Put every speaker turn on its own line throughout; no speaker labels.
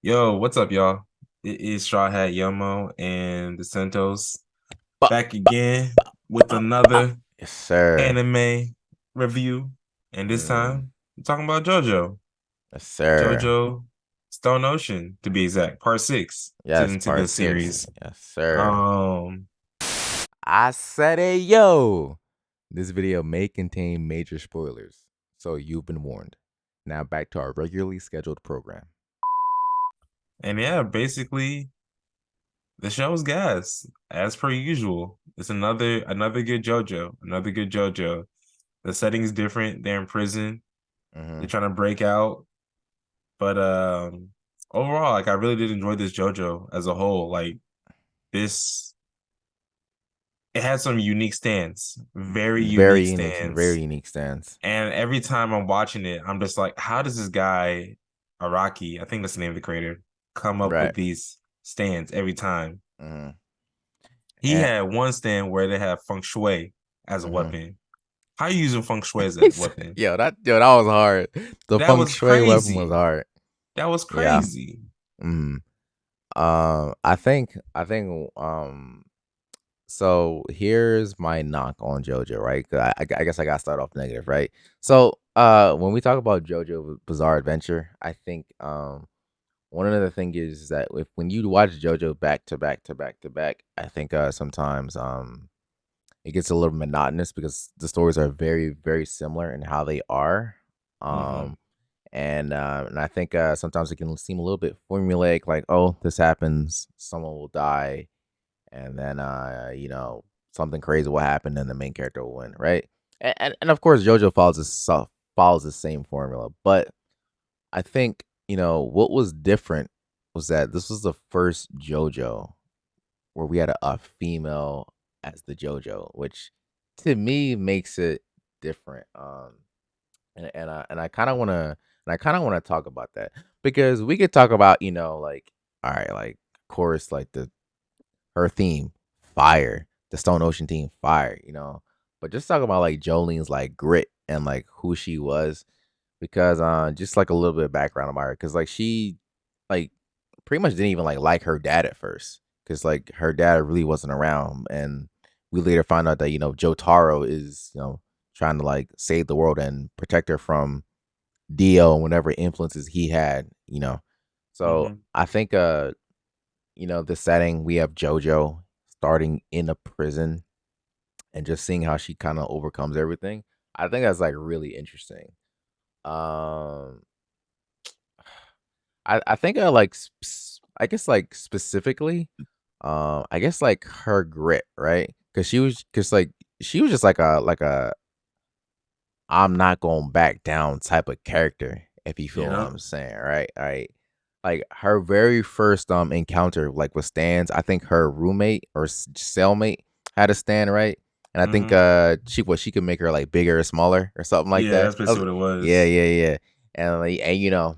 Yo, what's up, y'all? It is StrawhatYomo and Dcentos
Ba-
back again with another
Yes, sir.
anime review. And this
Mm,
time, we're talking about JoJo.
yes, sir.
JoJo Stone Ocean, to be exact, part six to
Yes,
into
part
the
six.
series.
Yes, sir.
Um,
I said it, yo. This video may contain major spoilers, so you've been warned. Now back to our regularly scheduled program.
and yeah, basically the show's gas, as per usual. It's another good JoJo, another good JoJo. The setting's different. They're in prison.
Mm-hmm.
They're trying to break out. But overall, like I really did enjoy this JoJo as a whole. Like this, it had some unique stands, very unique
Very
stands.
unique stance.
And every time I'm watching it, I'm just like, how does this guy, Araki, I think that's the name of the creator, come up
Right.
with these stands every time?
Mm-hmm.
He
And
had one stand where they have feng shui as a
mm-hmm.
weapon. How you using feng shui as a weapon?
That was hard. The
That
feng
was
shui weapon was
crazy.
hard.
That was
Yeah.
crazy.
Mm. I think so here's my knock on JoJo, right? 'Cause I guess I gotta start off negative, right? So when we talk about JoJo Bizarre Adventure, I think one of the things is that if when you watch JoJo back to back to back to back, I think sometimes it gets a little monotonous because the stories are very, very similar in how they are.
Hmm.
Um and I think sometimes it can seem a little bit formulaic, like, oh, this happens, someone will die, and then something crazy will happen and the main character will win, right? And of course JoJo follows the same formula, but I think what was different was that this was the first JoJo where we had a female as the JoJo, which to me makes it different. And I kind of want to talk about that because we could talk about like, all right, like, of course, like the her theme, fire. The Stone Ocean theme, fire. But just talk about like Jolene's like grit and like who she was, because just like a little bit of background about her, because like she like pretty much didn't even like her dad at first, because like her dad really wasn't around, and we later find out that Jotaro is trying to like save the world and protect her from Dio and whatever influences he had. So
Hmm.
I think the setting, we have JoJo starting in a prison and just seeing how she kind of overcomes everything. I think that's like really interesting. Um, I think I guess like specifically, I guess like her grit, right? Because she was just like a I'm not going back down type of character, if you feel what
Yeah.
I'm saying, right? All right. Like her very first encounter like with stands, I think her roommate or cellmate had a stand, right? And I think
Hmm.
she could make her like bigger or smaller or something like
Yeah,
that.
that's basically what it
Yeah,
was.
yeah, yeah. And like, and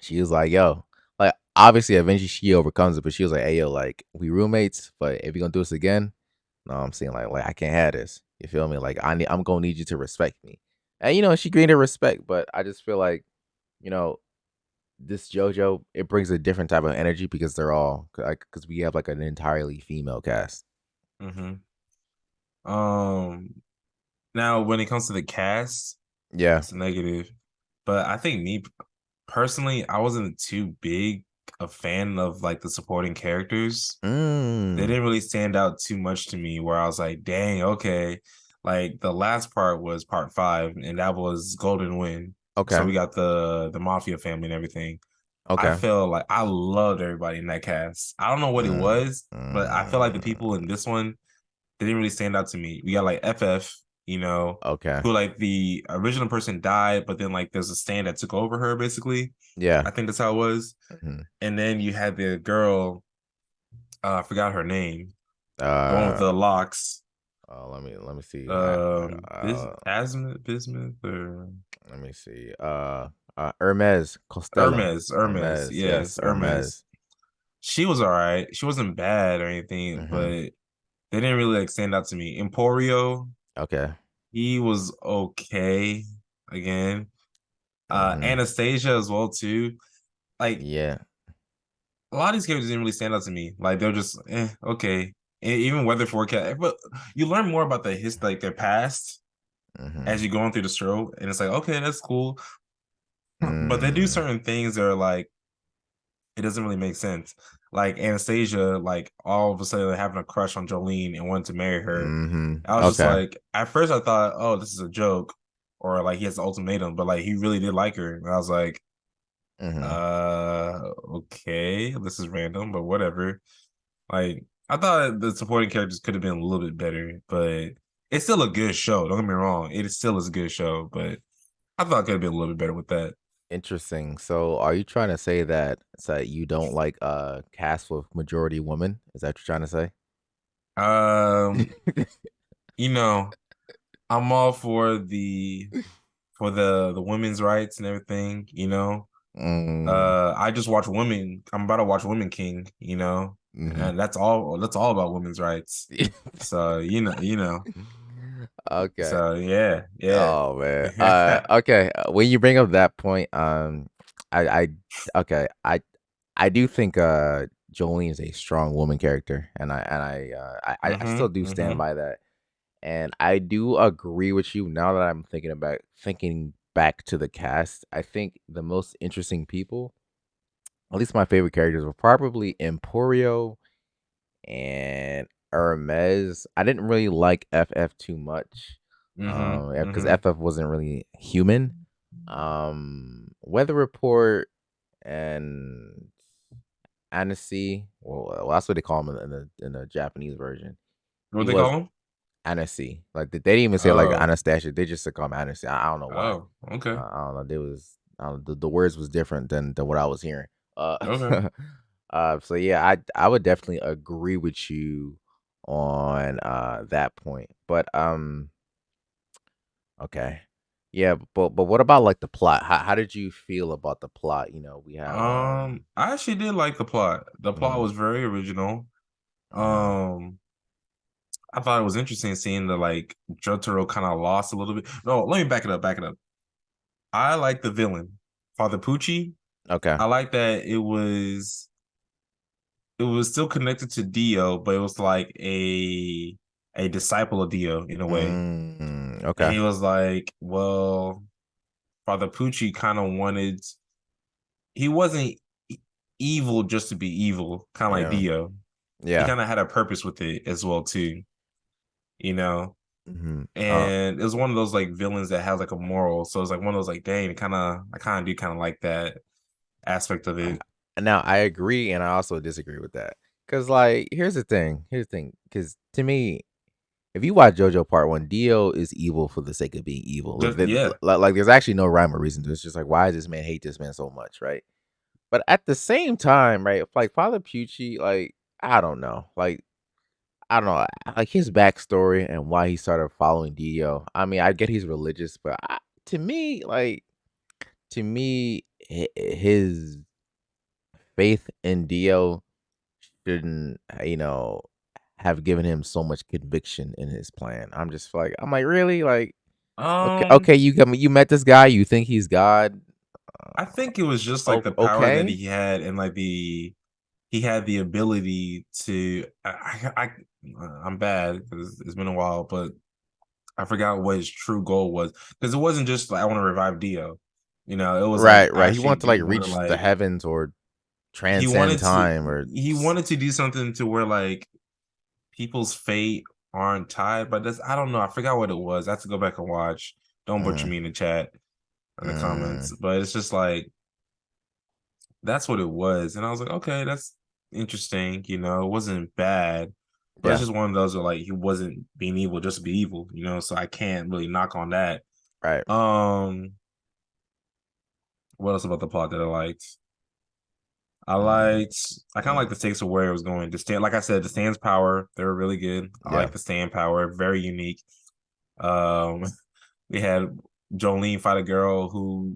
she was like, yo, like obviously eventually she overcomes it, but she was like, hey yo, like we roommates, but if you're gonna do this again, no, I'm saying like I can't have this. You feel me? Like I'm gonna need you to respect me. And she gained her respect, but I just feel like, you know, this JoJo, it brings a different type of energy because they're all like, because we have like an entirely female cast.
Hmm. Um, Now when it comes to the cast,
Yeah.
it's a negative. But I think me personally, I wasn't too big a fan of like the supporting characters. They
Mm.
didn't really stand out too much to me where I was like, dang, okay. Like the last part was part five, and that was Golden Wind. So
Okay.
we got the Mafia family and everything. I
Okay.
feel like I loved everybody in that cast. I don't know what it
Mm.
was, but I feel like the
Mm.
people in this one, they didn't really stand out to me. We got like FF,
Okay.
who like the original person died, but then like there's a stand that took over her basically.
Yeah.
I think that's how it was.
Mhm.
And then you had the girl, I forgot her name, the one with
Uh,
the locks.
let me see. I
Asmith, Bismuth, or
let me see. Hermes Costello.
Hermes.
Hermes.
Yes,
Yes,
Hermes.
Hermes.
She was all right. She wasn't bad or anything, but
Mhm.
they didn't really like stand out to me. Emporio,
Okay.
he was okay again.
Mhm.
Anastasia as well too. Like
Yeah.
a lot of these characters didn't really stand out to me. Like they're just okay. Even weather forecast, but you learn more about like their past
Mm-hmm.
as you're going through the show, and it's like okay, that's cool. But they do
Mm,
certain things that are like it doesn't really make sense. Like Anastasia, like all of a sudden having a crush on Jolene and wanting to marry her.
mm-hmm.
I was just
Okay.
like, at first I thought, oh, this is a joke, or like he has an ultimatum, but like he really did like her, and I was like,
Mm-hmm.
okay, this is random, but whatever. Like I thought the supporting characters could have been a little bit better, but it's still a good show. Don't get me wrong, it is still is a good show, but I thought it could have been a little bit better with that.
Interesting. So, are you trying to say that you don't like cast with majority women? Is that what you're trying to say?
Um, you know, I'm all for the women's rights and everything, you know.
Mm,
I just watch women. I'm about to watch Women King, you know,
mm-hmm.
and that's all about women's rights. So you know.
Okay.
So yeah, yeah.
Oh man. Okay. When you bring up that point, I okay, I do think Jolene is a strong woman character, and I still
Mm-hmm.
do stand
Mm-hmm.
by that. And I do agree with you now that I'm thinking back to the cast. I think the most interesting people, at least my favorite characters, were probably Emporio and Hermes. I didn't really like FF too much.
Mm-hmm.
Yeah, because
Mm-hmm.
FF wasn't really human. Weather Report and Annecy. Well, that's what they call him in the Japanese version.
What
He
they call
was
them?
Annecy. Like they didn't even say like
Oh,
Anastasia. They just call him Annecy. I don't know why.
oh, okay,
I don't know. There was I don't, the words was different than what I was hearing.
okay.
So yeah, I would definitely agree with you on that point. But okay. Yeah, but what about like the plot? How did you feel about the plot? We have
I actually did like the plot. The plot
mm,
was very original.
mm,
Um, I thought it was interesting seeing the like Jotaro kind of lost a little bit. No, let me back it up. Back it up. I like the villain, Father Pucci.
okay.
I like that it was still connected to Dio, but it was like a disciple of Dio in a way. And
Okay.
he was like, well, Father Pucci kind of wanted he wasn't evil just to be evil, kind of like
Yeah.
Dio. He
Yeah.
kind of had a purpose with it as well too, you know.
Hmm.
And it was one of those like villains that has like a moral. So it's like one of those like, dang, I kind of do kind of like that aspect of
I
it.
Now I agree and I also disagree with that. Cause like here's the thing. Cause to me, if you watch JoJo Part One, Dio is evil for the sake of being evil.
Just yeah.
Like there's actually no rhyme or reason to it. It's just like why does this man hate this man so much, right? But at the same time, right, like Father Pucci, like I don't know, like his backstory and why he started following Dio. I mean, I get he's religious, but to me, his faith in Dio shouldn't, have given him so much conviction in his plan. I'm like, really? Like, okay,
Um,
okay, you met this guy, you think he's God?
I think it was just like
Oh,
the power that
okay,
he had and like he had the ability to I'm bad because it's been a while, but I forgot what his true goal was because it wasn't just like I want to revive Dio. It was like
right, right. He
actually
wanted to like
do want to
reach the
like
heavens or
he
transcend
wanted to
time or
he wanted to do something to where like people's fate aren't tied by this. I don't know. I forgot what it was. I have to go back and watch. Don't butcher
mm,
me in the chat in the
mm,
comments. But it's just like that's what it was. And I was like, okay, that's interesting. It wasn't bad. But it's
yeah,
just one of those where like he wasn't being evil just to be evil. So I can't really knock on that.
right,
What else about the plot that I liked?
mm,
I kind of like
mm,
the stakes of where it was going. The stand, like I said, the stand's power, they were really good. I
yeah.
like the stand power, very unique. Um, we had Jolene fight a girl who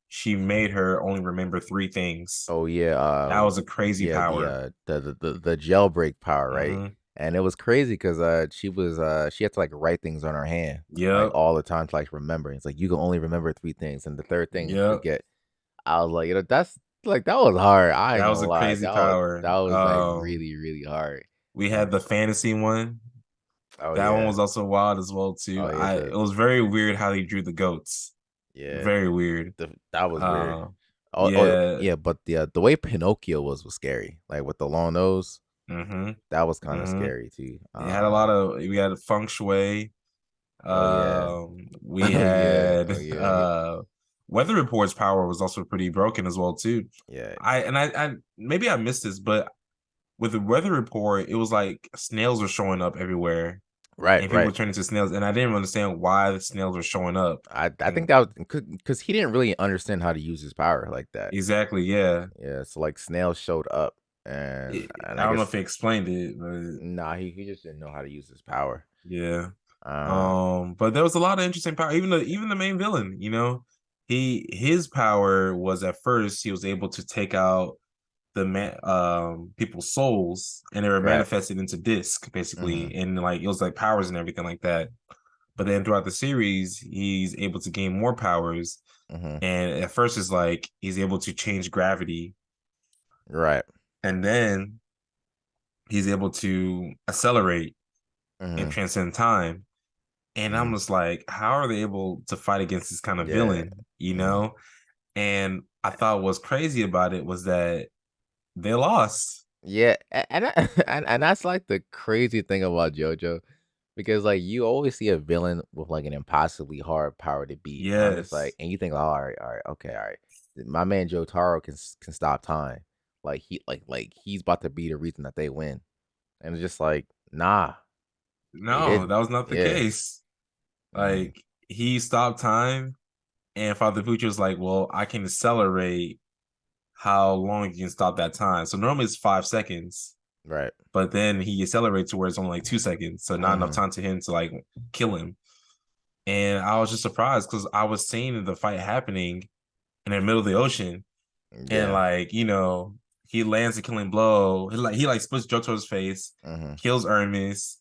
she made her only remember three things.
Oh yeah,
That was a crazy
yeah,
power.
the jailbreak power, right?
Hmm.
And it was crazy because she had to like write things on her hand like
Yep.
all the time to like remember. It's like you can only remember three things, and the third thing you
Yep.
forget. I was like, Like that was hard. I ain't
That was
gonna
a
lie.
crazy power.
That was like really really hard.
We
And
had the fantasy one.
oh
That one
yeah,
was also wild as well too.
oh yeah,
It was very weird how he drew the goats.
yeah.
Very weird.
That was weird.
Uh,
Oh
yeah.
yeah, but the way Pinocchio was scary. Like with the long nose,
Mm-hmm.
that was kind of
Mm-hmm.
scary too.
It had a lot of. We had feng shui.
Oh yeah,
We
oh yeah,
had
oh yeah,
weather report's power was also pretty broken as well too.
yeah.
I maybe I missed this, but with the weather report, it was like snails were showing up everywhere,
Right,
and people
right.
were turning to snails, and I didn't understand why the snails were showing up.
I think
And
that was because he didn't really understand how to use his power like that.
exactly, yeah.
Yeah, so like snails showed up, and
I
I
don't know
guess
if he explained it, but
nah, he just didn't know how to use his power.
yeah.
Um,
But there was a lot of interesting power. Even the main villain, his power was at first he was able to take out the man people's souls and they were
right.
manifested into disc
Mm-hmm.
basically, and like it was like powers and everything like that. But then throughout the series, he's able to gain more powers.
Mm-hmm.
And at first it's like he's able to change gravity,
Right.
and then he's able to accelerate and
Mm-hmm.
transcend time. And I'm
Mm-hmm.
just like, how are they able to fight against this kind of
Yeah.
villain?
Mm-hmm.
And I thought what's crazy about it was that they lost.
Yeah, and that's like the crazy thing about JoJo, because like you always see a villain with like an impossibly hard power to beat, and I'm just like,
Yes.
and you think, oh, all right, okay, all right, my man Jotaro can stop time, like he's about to be the reason that they win, and it's just like, nah, they
No,
didn't.
that was not the
Yeah.
case.
Mm-hmm.
Like he stopped time, and Father Pucci was like, well, I can accelerate how long you can stop that time. So normally it's 5 seconds,
Right.
but then he accelerates to where it's only like 2 seconds. So not enough
Mm-hmm.
time to him to like kill him. And I was just surprised because I was seeing the fight happening in the middle of the ocean. And
Yeah.
like, he lands a killing blow. He splits Jotaro's face,
Mm-hmm.
kills Hermes,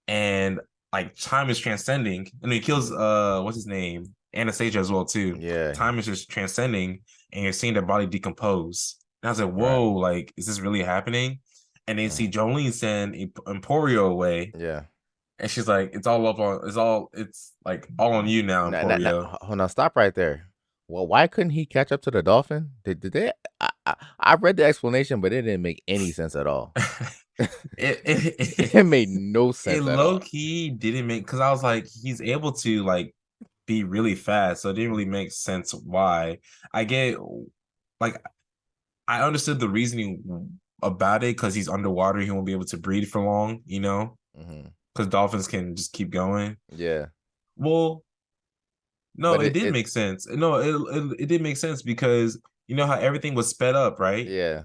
and like time is transcending. And he kills what's his name? Anastasia as well too.
Yeah.
Time is just transcending and you're seeing their body decompose. And I was like,
Right.
whoa, like, is this really happening? And then
Mm-hmm.
see Jolene send Emporio away.
Yeah.
And she's like, it's like all on you now, Emporio.
Hold on, stop right there. Well, why couldn't he catch up to the dolphin? Did they? I read the explanation, but it didn't make any sense at all.
it, it,
It made no
it
sense at
low
all.
key didn't make because I was like, he's able to like be really fast, so it didn't really make sense why. I get like I understood the reasoning about it because he's underwater, he won't be able to breathe for long,
Hmm.
because dolphins can just keep going.
Yeah,
Well, no,
but
it did make sense. No, it did make sense because you know how everything was sped up, right?
yeah.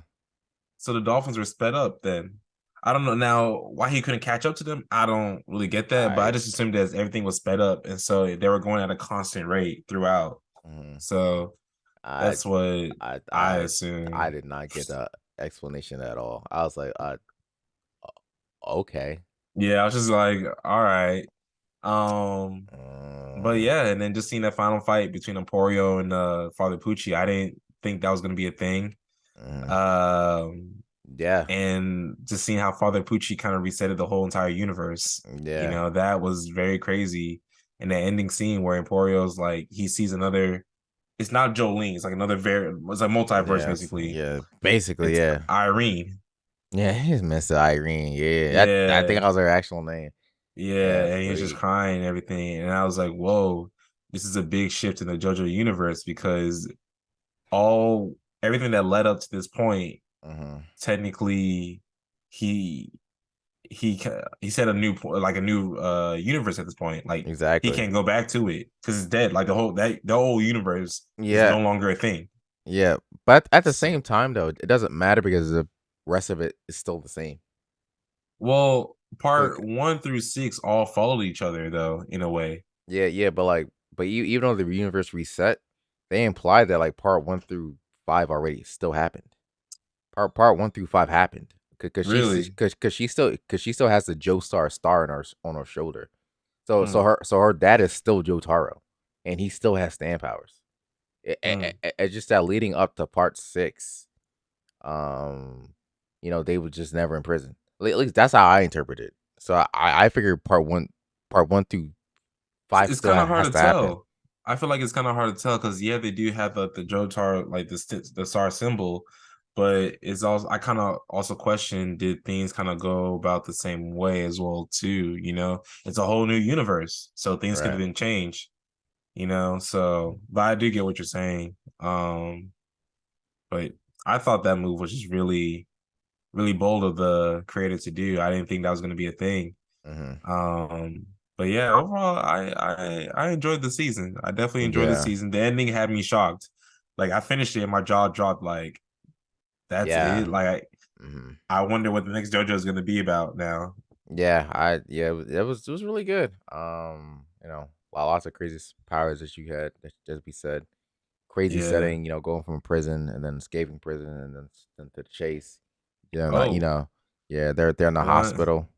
So the dolphins were sped up then. I don't know now why he couldn't catch up to them. I don't really get that, but I
I,
just assumed that everything was sped up, and so they were going at a constant rate throughout.
mhm.
So
I,
that's what
I,
I
I, I
assumed.
did not get the explanation at all. I was like, okay.
Yeah, I was just like, all right. Um, but
Mm,
yeah, and then just seeing that final fight between Emporio and Father Pucci, I didn't think that was gonna be a thing.
mm,
Um,
yeah,
and just seeing how Father Pucci kind of resetted the whole entire universe,
yeah,
that was very crazy. And the ending scene where Emporio's like he sees another, it's not Jolene, it's like it's a multiverse
yeah,
basically.
yeah. Basically,
It's
yeah.
Irene.
Yeah, he's Mr. Irene. Yeah, I think
Yeah,
that was her actual name.
yeah,
Yeah,
and he
so
was just crying and everything. And I was like, whoa, this is a big shift in the JoJo universe because all everything that led up to this point,
mhm,
technically, he he he set a new like a new universe at this point. Like he
exactly.
can't go back to it because it's dead. Like the whole universe is
Yeah,
no longer a thing.
yeah, but at the
So,
same time, though, it doesn't matter because the rest of it is still the same.
well,
Look,
part 1 through 6 all followed each other though in a way.
yeah, yeah, but like, even though the universe reset, they imply that like part 1 through 5 already still happened. Part 1 through 5 happened because
Really?
she still has the Joestar star on her shoulder. So
Hmm.
her dad is still Jotaro, and he still has stand powers.
Mm.
It's just that leading up to part 6, um, they were just never in prison. At least that's how I interpret it. So I figured part 1 through 5
It's
still
kind of hard
has
to
to happen.
tell. I feel like it's kind of hard to tell because yeah, they do have the Jotar like the star symbol, but it's also I kind of also question did things kind of go about the same way as well too. It's a whole new universe, so things could have
Right.
been changed. So but I do get what you're saying. But I thought that move was just really really bold of the creator to do. I didn't think that was going to be a thing.
Hmm.
Um, but yeah, overall, I enjoyed the season. I definitely enjoyed the
Yeah.
season. The ending had me shocked. Like I finished it and my jaw dropped. Like that's
Yeah.
it. Like
Hmm.
I wonder what the next JoJo is going to be about now.
Yeah, it was really good. Lots of crazy powers that you had, that just be said. Crazy
Yeah.
setting, going from prison and then escaping prison and then to the chase. Not
Oh,
yeah, they're in the
one
hospital.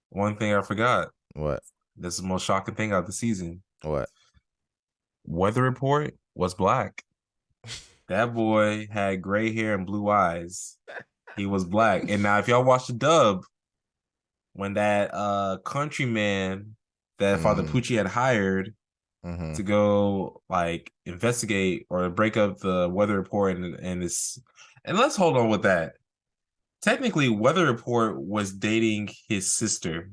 one thing I forgot.
What?
This is the most shocking thing out of the season.
What?
Weather Report was black. That boy had gray hair and blue eyes. He was black. And now if y'all watch the dub, when that countryman that Father
Mm,
Pucci had hired
mm-hmm.
to go like investigate or break up the weather report and this and let's hold on with that. Technically, Weather Report was dating his sister.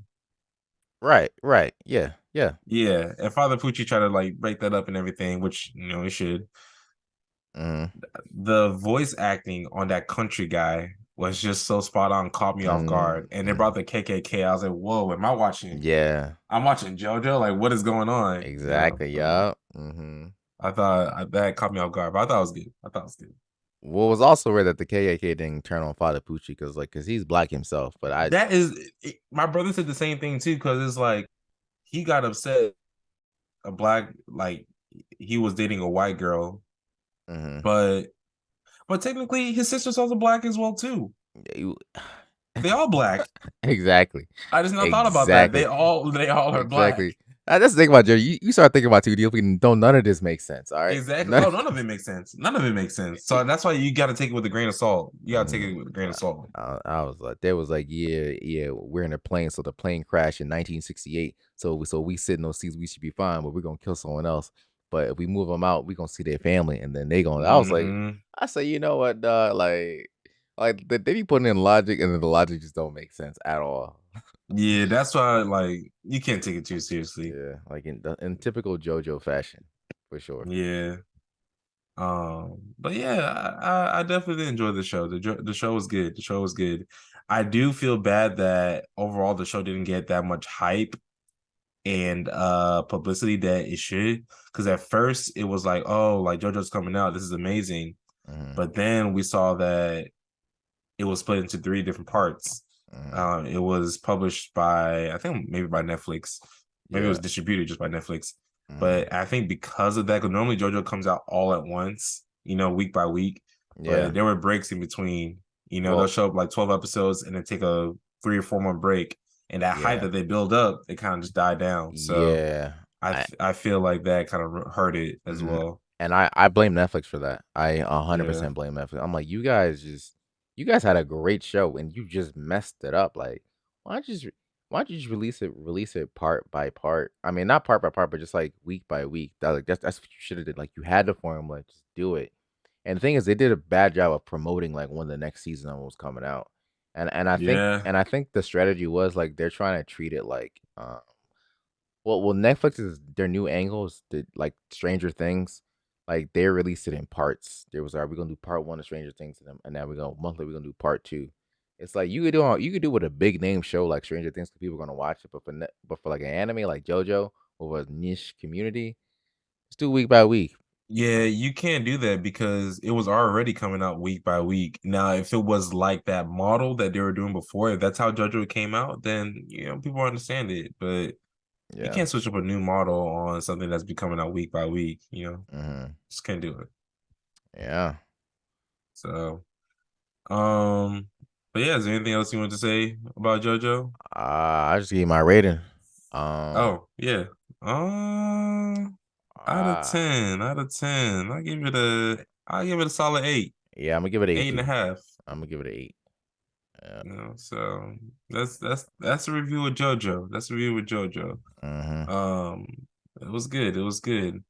Right, right. Yeah, yeah.
Yeah, and Father Pucci tried to like break that up and everything, which he should.
Mm,
The voice acting on that country guy was just so spot on, caught me off
mm,
guard. And they brought
mm.
the KKK. I was like, whoa, am I watching?
Yeah,
I'm watching JoJo. Like, what is going on?
exactly. Yup. Mm-hmm.
I thought that caught me off guard, but I thought it was good. I thought it was good.
What was also weird that the KKK didn't turn on Father Pucci because he's black himself. But
That is, my brother said the same thing too, because it's like he got upset. A black, like he was dating a white girl,
mhm.
but technically his sister's also black as well too.
You-
They all black.
exactly,
I just not thought about that. They
exactly.
all they all are black.
Exactly. That's the thing about Jerry. You start thinking about 2D, and don't none of this makes sense. All right.
Exactly.
None.
Oh, none of it makes sense. None of it makes sense. So that's why you got to take it with a grain of salt. You got to take it
Mhm.
with a grain of salt.
I was like, they was like, yeah, yeah, we're in a plane, so the plane crashed in 1968. So we sit in those seats, we should be fine, but we're gonna kill someone else. But if we move them out, we gonna see their family, and then they gonna. I was like,
Hmm.
I say, you know what, dog? Like they be putting in logic, and then the logic just don't make sense at all.
Yeah, that's why like you can't take it too seriously.
Yeah, like in typical JoJo fashion, for sure.
Yeah. But yeah, I definitely enjoyed the show. The show was good. The show was good. I do feel bad that overall the show didn't get that much hype and publicity that it should. Because at first it was like, oh, like JoJo's coming out. This is amazing.
Hmm.
But then we saw that it was split into three different parts.
Hmm.
It was published by I think maybe by Netflix. Maybe it
Yeah.
was distributed just by Netflix.
Hmm.
But I think because of that, because normally JoJo comes out all at once, week by week. But
Yeah.
there were breaks in between. They'll
Well,
show up like 12 episodes and then take a 3 or 4 month break. And that hype
yeah.
that they build up, it kind of just died down. So
Yeah. I
I feel like that kind of hurt it as
mhm,
well.
and I blame Netflix for that. I
Yeah.
100% blame Netflix. I'm like, you guys had a great show and you just messed it up. Like, why don't you just why don't you just release it part by part? I mean, not part by part, but just like week by week. That's what you should have did. Like, you had the formula, just do it. And the thing is, they did a bad job of promoting like when the next season was coming out.
Yeah.
And I think the strategy was like they're trying to treat it like well, Netflix is their new angles, like Stranger Things, like they released it in parts. There was, we're gonna do part one of Stranger Things, and now we're gonna monthly, we're gonna do part two. It's like you could do with a big name show like Stranger Things, because people are gonna watch it, but for like an anime like JoJo or a niche community, let's do week by week.
Yeah, you can't do that because it was already coming out week by week. Now, if it was like that model that they were doing before, if that's how JoJo came out, then people understand it. But you
Yeah.
can't switch up a new model on something that's becoming out week by week.
Hmm.
Just can't do it.
Yeah.
So, um, but yeah, is there anything else you want to say about JoJo?
I just give you my rating. Um,
Oh, yeah. Uh, Out of 10, out of 10. I give it a solid 8.
Yeah, I'm gonna give it an 8
Eight and a
too.
half.
I'm gonna give it an 8. Yeah.
You know, so that's a review with JoJo. That's a review with JoJo.
Mm-hmm.
Um, it was good. It was good.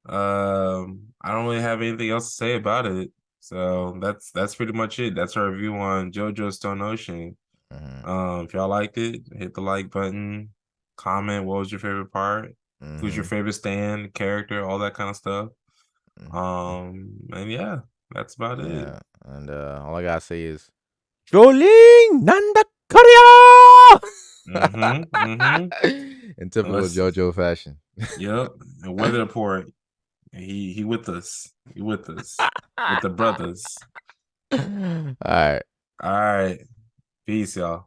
I don't really have anything else to say about it. So that's pretty much it. That's our review on JoJo Stone Ocean.
Mm-hmm.
If y'all liked it, hit the like button, comment what was your favorite part, who's your
Mm-hmm.
favorite stand, character, all that kind of stuff.
Mm-hmm.
And yeah, that's about it.
Yeah. And all I gotta say is Joling Nanda Korea
Mm-hmm.
in typical
Let's
JoJo fashion.
yep. And weather report. He with us. He with us. With the brothers.
All right.
All right. Peace, y'all.